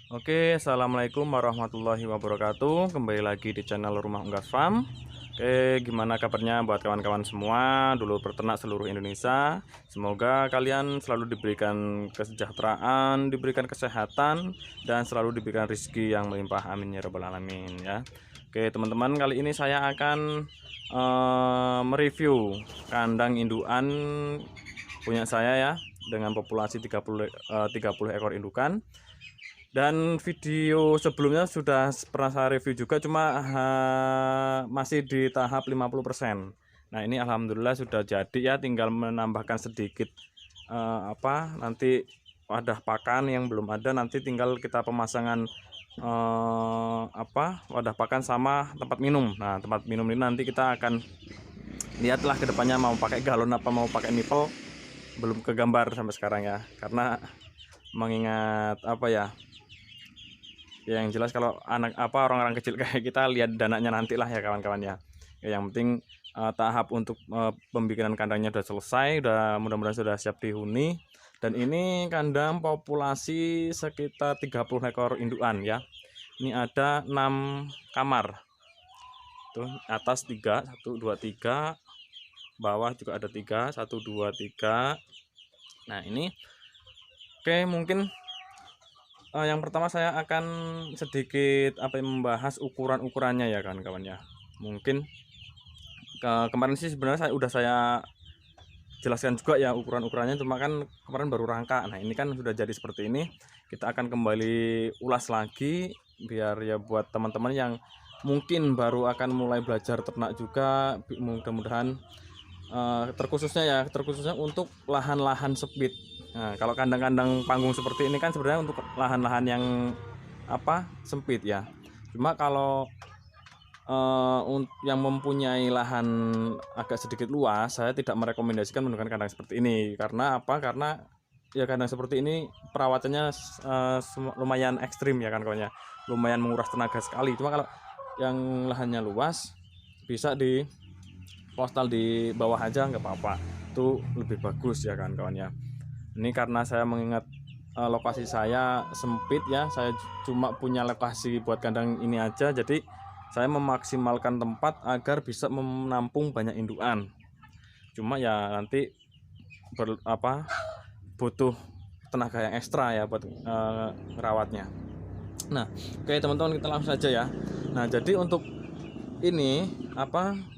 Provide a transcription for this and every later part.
Oke, assalamualaikum warahmatullahi wabarakatuh. Kembali lagi di channel Rumah Unggas Farm. Oke, gimana kabarnya buat kawan-kawan semua, dulur peternak seluruh Indonesia? Semoga kalian selalu diberikan kesejahteraan, diberikan kesehatan, dan selalu diberikan rezeki yang melimpah. Amin ya rabbal alamin ya. Oke, teman-teman, kali ini saya akan mereview kandang indukan punya saya ya, dengan populasi 30 ekor indukan. Dan video sebelumnya sudah pernah saya review juga, cuma masih di tahap 50%. Nah, ini alhamdulillah sudah jadi ya, tinggal menambahkan sedikit nanti wadah pakan yang belum ada, nanti tinggal kita pemasangan wadah pakan sama tempat minum. Nah, tempat minum ini nanti kita akan lihatlah kedepannya mau pakai galon apa mau pakai nipple, belum kegambar sampai sekarang ya, karena mengingat yang jelas kalau orang-orang kecil kayak kita lihat dananya nantilah ya kawan-kawan ya. Yang penting tahap untuk pembikinan kandangnya sudah selesai, mudah-mudahan sudah siap dihuni. Dan ini kandang populasi sekitar 30 ekor indukan ya. Ini ada 6 kamar. Tuh, atas 3, 1 2 3. Bawah juga ada 3, 1 2 3. Nah, ini oke, mungkin yang pertama saya akan sedikit membahas ukurannya ya kawan-kawan ya. Mungkin kemarin sih sebenarnya saya jelaskan juga ya ukurannya, cuma kan kemarin baru rangka. Nah, ini kan sudah jadi seperti ini. Kita akan kembali ulas lagi biar ya buat teman-teman yang mungkin baru akan mulai belajar ternak juga, mudah-mudahan terkhususnya untuk lahan-lahan sempit. Nah, kalau kandang-kandang panggung seperti ini kan sebenarnya untuk lahan-lahan yang sempit ya. Cuma kalau yang mempunyai lahan agak sedikit luas, saya tidak merekomendasikan menggunakan kandang seperti ini. Karena Karena ya kandang seperti ini perawatannya lumayan ekstrim ya kan kawannya. Lumayan menguras tenaga sekali. Cuma kalau yang lahannya luas bisa di postal di bawah aja nggak apa-apa, itu lebih bagus ya kan kawan ya. Ini karena saya mengingat lokasi saya sempit ya, saya cuma punya lokasi buat kandang ini aja, jadi saya memaksimalkan tempat agar bisa menampung banyak indukan. Cuma ya nanti butuh tenaga yang ekstra ya buat merawatnya. Nah, oke teman-teman, kita langsung saja ya. Nah, jadi untuk ini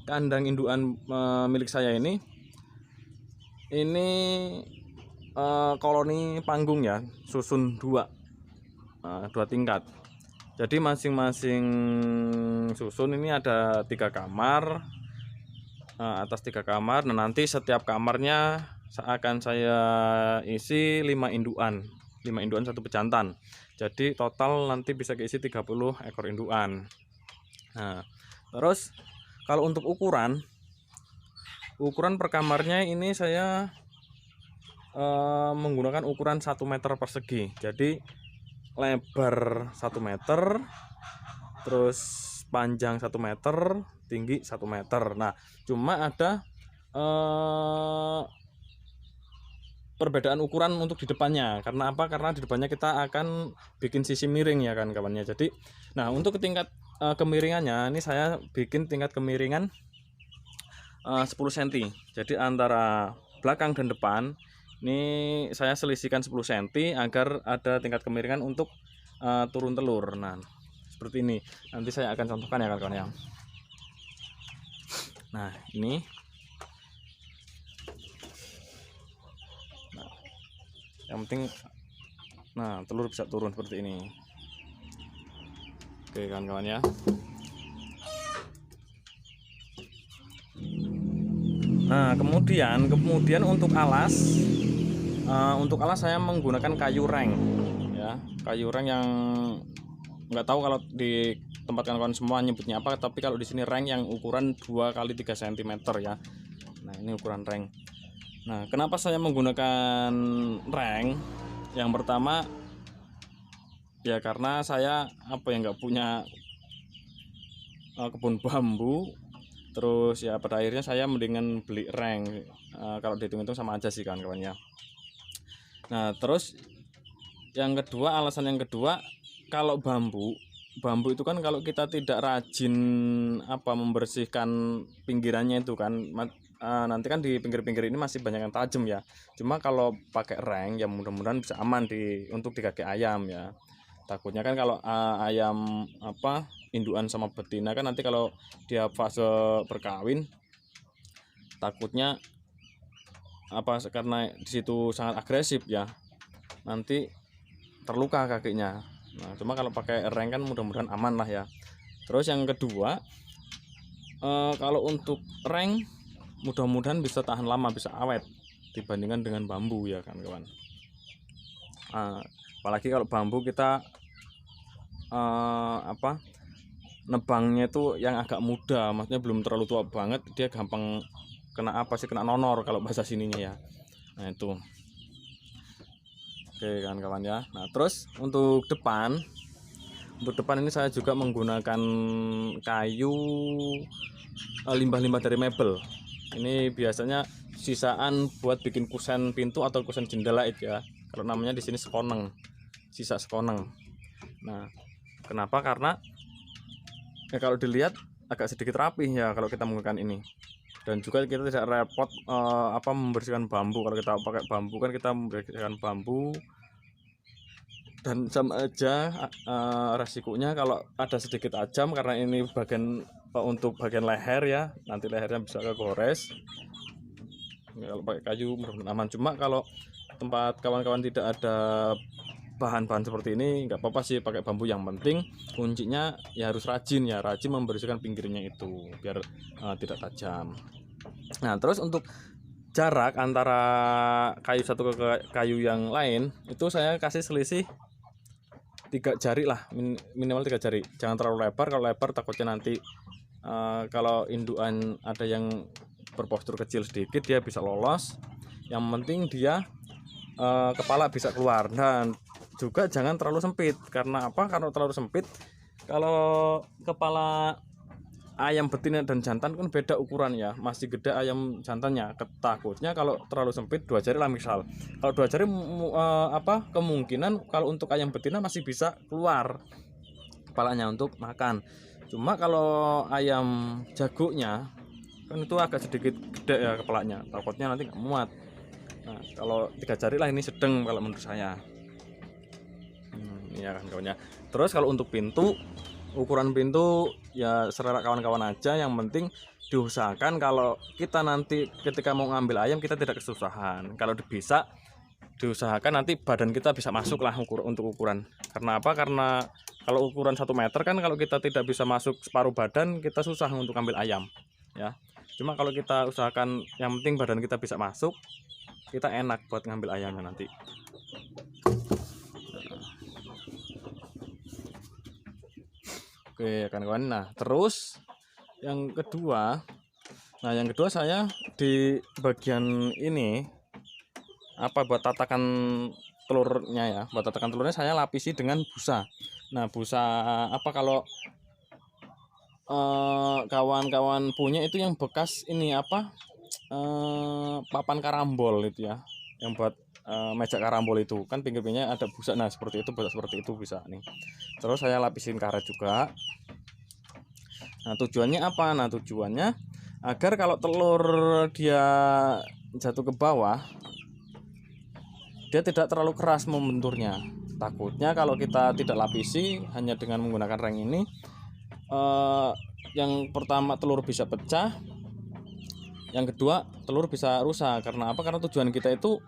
kandang indukan milik saya ini koloni panggung ya, susun dua tingkat. Jadi masing-masing susun ini ada 3 kamar, atas 3 kamar. Nah, nanti setiap kamarnya akan saya isi 5 indukan, 1 pejantan. Jadi total nanti bisa keisi 30 ekor indukan. Nah, terus kalau untuk ukuran per kamarnya ini saya menggunakan ukuran 1 meter persegi. Jadi lebar 1 meter, terus panjang 1 meter, tinggi 1 meter. Nah, cuma ada perbedaan ukuran untuk di depannya. Karena karena di depannya kita akan bikin sisi miring ya kan kawannya. Jadi nah, untuk tingkat kemiringannya ini saya bikin tingkat kemiringan 10 cm. Jadi antara belakang dan depan ini saya selisihkan 10 cm agar ada tingkat kemiringan untuk turun telur. Nah, seperti ini. Nanti saya akan contohkan ya kawan-kawan ya. Nah, ini. Nah, yang penting telur bisa turun seperti ini. Oke kawan-kawan ya. Nah, kemudian untuk alas saya menggunakan kayu reng ya, kayu reng yang nggak tahu kalau di tempat kawan-kawan semua nyebutnya apa, tapi kalau di sini reng yang ukuran 2 x 3 cm ya. Nah, ini ukuran reng. Nah, kenapa saya menggunakan reng? Yang pertama ya karena saya nggak punya kebun bambu. Terus ya pada akhirnya saya mendingan beli reng, kalau dihitung-hitung sama aja sih kawan-kawannya. Nah, terus alasan yang kedua kalau bambu itu kan kalau kita tidak rajin membersihkan pinggirannya itu kan nanti kan di pinggir-pinggir ini masih banyak yang tajam ya. Cuma kalau pakai reng ya mudah-mudahan bisa aman untuk di kaki ayam ya. Takutnya kan kalau ayam induan sama betina kan nanti kalau dia fase berkawin, takutnya karena di situ sangat agresif ya, nanti terluka kakinya. Nah, cuma kalau pakai reng kan mudah-mudahan aman lah ya. Terus yang kedua, kalau untuk reng mudah-mudahan bisa tahan lama, bisa awet dibandingkan dengan bambu ya kan kawan. Apalagi kalau bambu kita nebangnya itu yang agak muda, maksudnya belum terlalu tua banget, dia gampang kena kena nonor kalau bahasa sininya ya. Nah itu oke kan kawan ya. Nah terus untuk depan ini saya juga menggunakan kayu limbah-limbah dari mebel. Ini biasanya sisaan buat bikin kusen pintu atau kusen jendela itu ya. Kalau namanya di sini sekoneng, sisa sekoneng. Nah kenapa? Karena ya kalau dilihat agak sedikit rapih ya kalau kita menggunakan ini. Dan juga kita tidak repot membersihkan bambu. Kalau kita pakai bambu kan kita membersihkan bambu dan sama aja resikonya kalau ada sedikit ajam, karena ini untuk bagian leher ya, nanti lehernya bisa kegores. Kalau pakai kayu mudah-mudahan aman. Cuma kalau tempat kawan-kawan tidak ada bahan-bahan seperti ini nggak apa-apa sih pakai bambu. Yang penting kuncinya ya harus rajin membersihkan pinggirnya itu biar tidak tajam. Nah terus untuk jarak antara kayu satu ke kayu yang lain itu saya kasih selisih 3 jari lah, minimal 3 jari. Jangan terlalu lebar. Kalau lebar takutnya nanti kalau induan ada yang berpostur kecil sedikit dia bisa lolos. Yang penting dia kepala bisa keluar. Dan juga jangan terlalu sempit. Karena karena terlalu sempit, kalau kepala ayam betina dan jantan kan beda ukuran ya, masih gede ayam jantannya. Takutnya kalau terlalu sempit 2 jari lah misal. Kalau 2 jari kemungkinan kalau untuk ayam betina masih bisa keluar kepalanya untuk makan. Cuma kalau ayam jagonya kan itu agak sedikit gede ya kepalanya, takutnya nanti nggak muat. Nah kalau 3 jari lah ini sedang kalau menurut saya. Ya kan kawannya. Terus kalau untuk ukuran pintu ya serah kawan-kawan aja. Yang penting diusahakan kalau kita nanti ketika mau ngambil ayam kita tidak kesusahan. Kalau bisa diusahakan nanti badan kita bisa masuk lah untuk ukuran. Karena karena kalau ukuran 1 meter kan kalau kita tidak bisa masuk separuh badan kita susah untuk ambil ayam ya. Cuma kalau kita usahakan yang penting badan kita bisa masuk, kita enak buat ngambil ayamnya nanti. Oke kan kawan. Nah terus yang kedua saya di bagian ini buat tatakan telurnya ya, buat tatakan telurnya saya lapisi dengan busa. Nah busa kalau kawan-kawan punya itu yang bekas ini papan karambol itu ya, yang buat meja karambol itu kan pinggir-pinggirnya ada busa. Nah seperti itu bisa nih. Terus saya lapisin karet juga. Nah tujuannya apa? Nah tujuannya agar kalau telur dia jatuh ke bawah dia tidak terlalu keras membenturnya. Takutnya kalau kita tidak lapisi hanya dengan menggunakan reng ini, yang pertama telur bisa pecah, yang kedua telur bisa rusak. Karena karena tujuan kita itu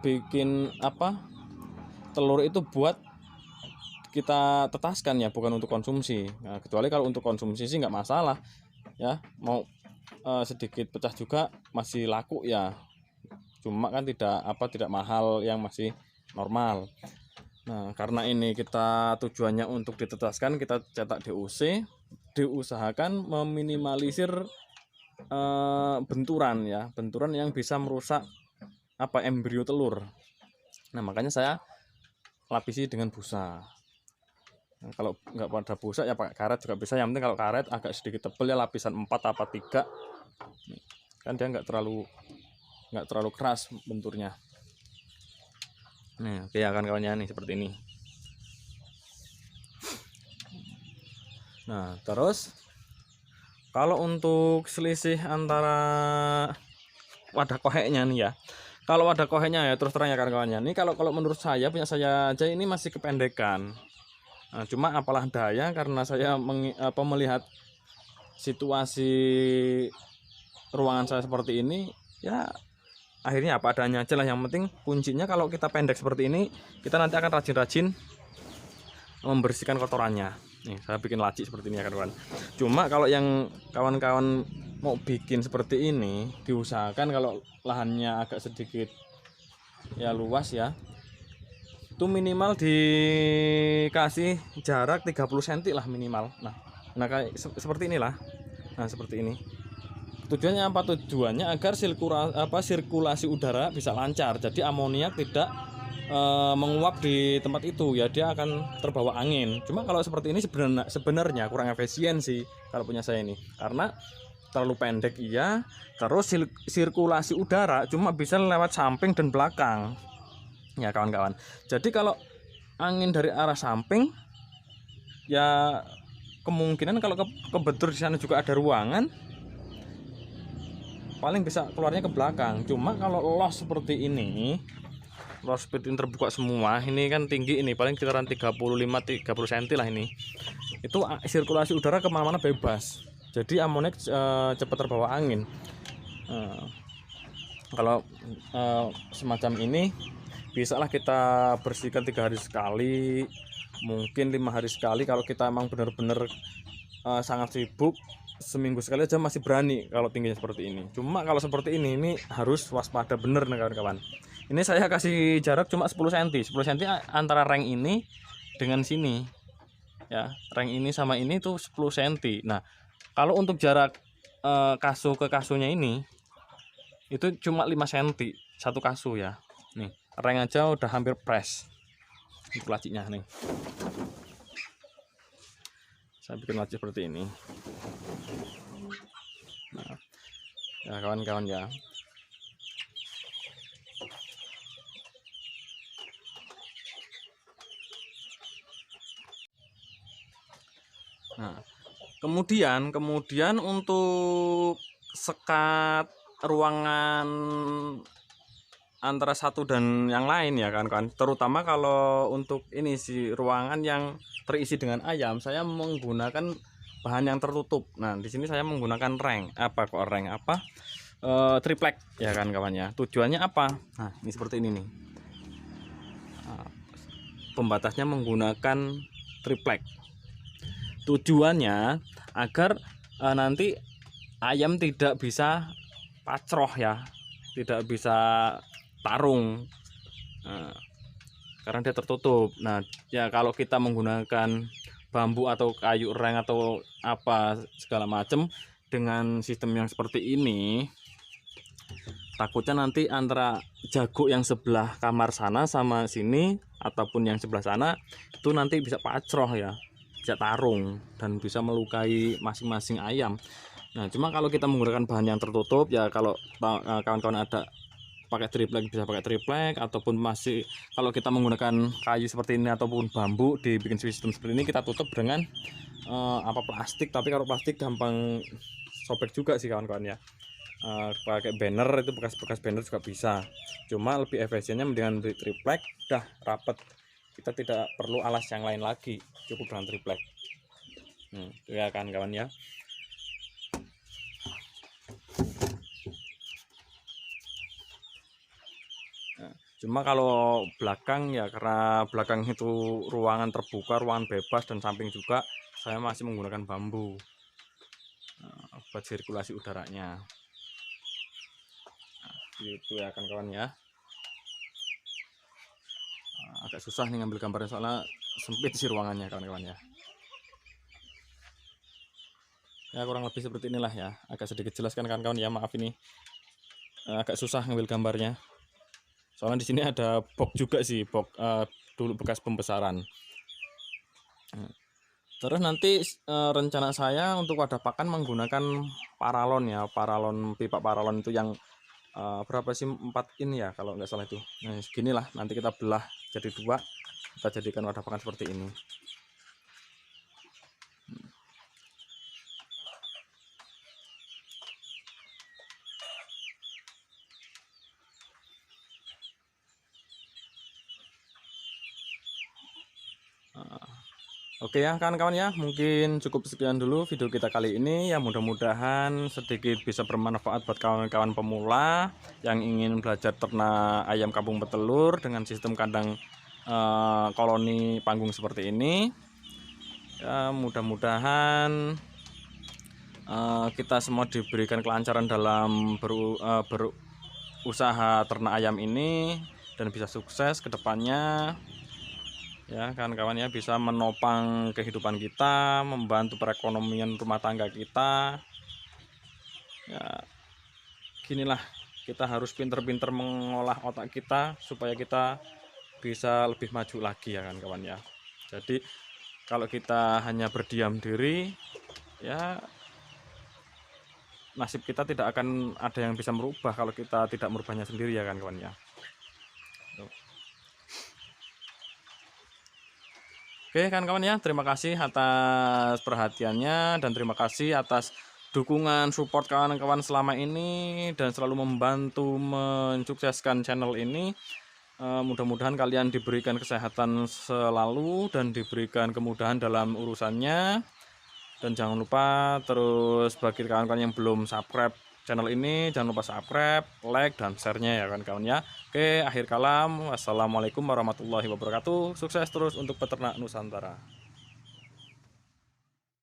bikin telur itu buat kita tetaskan ya, bukan untuk konsumsi. Nah, kecuali kalau untuk konsumsi sih nggak masalah ya, mau sedikit pecah juga masih laku ya. Cuma kan tidak mahal, yang masih normal. Nah karena ini kita tujuannya untuk ditetaskan, kita cetak DOC. Diusahakan meminimalisir benturan yang bisa merusak embrio telur. Nah makanya saya lapisi dengan busa. Nah, kalau nggak pada busa ya pakai karet juga bisa. Yang penting kalau karet agak sedikit tebal ya, lapisan 4 apa 3 kan dia nggak terlalu keras benturnya. Nih oke ya kan kawannya nih seperti ini. Nah, terus kalau untuk selisih antara wadah koheknya nih ya. Kalau wadah koheknya ya terus terang ya kawan-kawannya. Ini kalau menurut saya punya saya aja ini masih kependekan. Nah, cuma apalah daya karena saya melihat situasi ruangan saya seperti ini, ya akhirnya apa adanya aja lah. Yang penting kuncinya kalau kita pendek seperti ini, kita nanti akan rajin-rajin membersihkan kotorannya. Nih saya bikin laci seperti ini ya kawan-kawan. Cuma kalau yang kawan-kawan mau bikin seperti ini, diusahakan kalau lahannya agak sedikit ya luas ya, itu minimal dikasih jarak 30 cm lah minimal. Nah kayak seperti inilah. Nah seperti ini. Tujuannya apa? Tujuannya agar sirkulasi udara bisa lancar. Jadi amoniak tidak menguap di tempat itu ya, dia akan terbawa angin. Cuma kalau seperti ini sebenarnya kurang efisien sih kalau punya saya ini, karena terlalu pendek iya, terus sirkulasi udara cuma bisa lewat samping dan belakang ya kawan-kawan. Jadi kalau angin dari arah samping ya kemungkinan kalau kebetul di sana juga ada ruangan, paling bisa keluarnya ke belakang. Cuma kalau los seperti ini, los seperti ini terbuka semua, ini kan tinggi, ini paling sekitaran 35-30 cm lah ini, itu sirkulasi udara kemana-mana bebas, jadi amoniak cepat terbawa angin. Kalau semacam ini bisalah kita bersihkan 3 hari sekali, mungkin 5 hari sekali. Kalau kita emang benar-benar sangat sibuk, seminggu sekali aja masih berani kalau tingginya seperti ini. Cuma kalau seperti ini harus waspada bener nih kawan-kawan. Ini saya kasih jarak cuma 10 cm. 10 cm antara reng ini dengan sini. Ya, reng ini sama ini tuh 10 cm. Nah, kalau untuk jarak kasu ke kasunya ini itu cuma 5 cm satu kasu ya. Nih, reng aja udah hampir press. Ini lacinya nih. Saya bikin laci seperti ini. Nah, ya kawan-kawan ya. Nah, kemudian untuk sekat ruangan antara satu dan yang lain ya kan, terutama kalau untuk ini sih ruangan yang terisi dengan ayam, saya menggunakan bahan yang tertutup. Nah, di sini saya menggunakan triplek ya kan kawannya. Tujuannya apa? Nah, ini seperti ini nih. Nah, pembatasnya menggunakan triplek. Tujuannya agar nanti ayam tidak bisa pacroh ya, tidak bisa tarung, karena dia tertutup. Nah ya, kalau kita menggunakan bambu atau kayu reng atau apa segala macam dengan sistem yang seperti ini, takutnya nanti antara jaguk yang sebelah kamar sana sama sini ataupun yang sebelah sana itu nanti bisa pacroh ya, bisa tarung dan bisa melukai masing-masing ayam. Nah, cuma kalau kita menggunakan bahan yang tertutup ya, kalau kawan-kawan ada pakai triplek bisa pakai triplek, ataupun masih kalau kita menggunakan kayu seperti ini ataupun bambu dibikin sistem seperti ini, kita tutup dengan plastik. Tapi kalau plastik gampang sobek juga sih kawan-kawan ya. Pakai banner, itu bekas-bekas banner juga bisa. Cuma lebih efisiennya dengan triplek, udah rapet, kita tidak perlu alas yang lain lagi, cukup dengan triplek. Itu ya kawan-kawan ya. Cuma kalau belakang ya, karena belakang itu ruangan terbuka, ruangan bebas dan samping juga, saya masih menggunakan bambu buat sirkulasi udaranya. Gitu ya kawan-kawan ya. Agak susah nih ngambil gambarnya soalnya sempit sih ruangannya kawan-kawan ya. Ya kurang lebih seperti inilah ya, agak sedikit jelaskan kawan-kawan ya, maaf ini agak susah ngambil gambarnya. Soalnya di sini ada box juga sih, box dulu bekas pembesaran. Terus nanti rencana saya untuk wadah pakan menggunakan paralon ya, pipa paralon itu yang berapa sih, 4 in ya kalau nggak salah itu. Nah seginilah, nanti kita belah jadi 2, kita jadikan wadah pakan seperti ini. Oke ya kawan-kawan ya, mungkin cukup sekian dulu video kita kali ini ya, mudah-mudahan sedikit bisa bermanfaat buat kawan-kawan pemula yang ingin belajar ternak ayam kampung petelur dengan sistem kandang koloni panggung seperti ini. Ya, mudah-mudahan kita semua diberikan kelancaran dalam berusaha ternak ayam ini dan bisa sukses ke depannya. Ya kawan-kawan ya, bisa menopang kehidupan kita, membantu perekonomian rumah tangga kita. Ya ginilah, kita harus pinter-pinter mengolah otak kita supaya kita bisa lebih maju lagi ya kawan-kawan ya. Jadi kalau kita hanya berdiam diri ya, nasib kita tidak akan ada yang bisa merubah kalau kita tidak merubahnya sendiri ya kawan-kawan ya. Oke kawan-kawan ya, terima kasih atas perhatiannya dan terima kasih atas dukungan support kawan-kawan selama ini dan selalu membantu mensukseskan channel ini. Mudah-mudahan kalian diberikan kesehatan selalu dan diberikan kemudahan dalam urusannya. Dan jangan lupa terus bagi kawan-kawan yang belum subscribe channel ini, jangan lupa subscribe, like, dan share-nya ya kawan-kawan ya. Oke, akhir kalam, wassalamualaikum warahmatullahi wabarakatuh. Sukses terus untuk peternak Nusantara.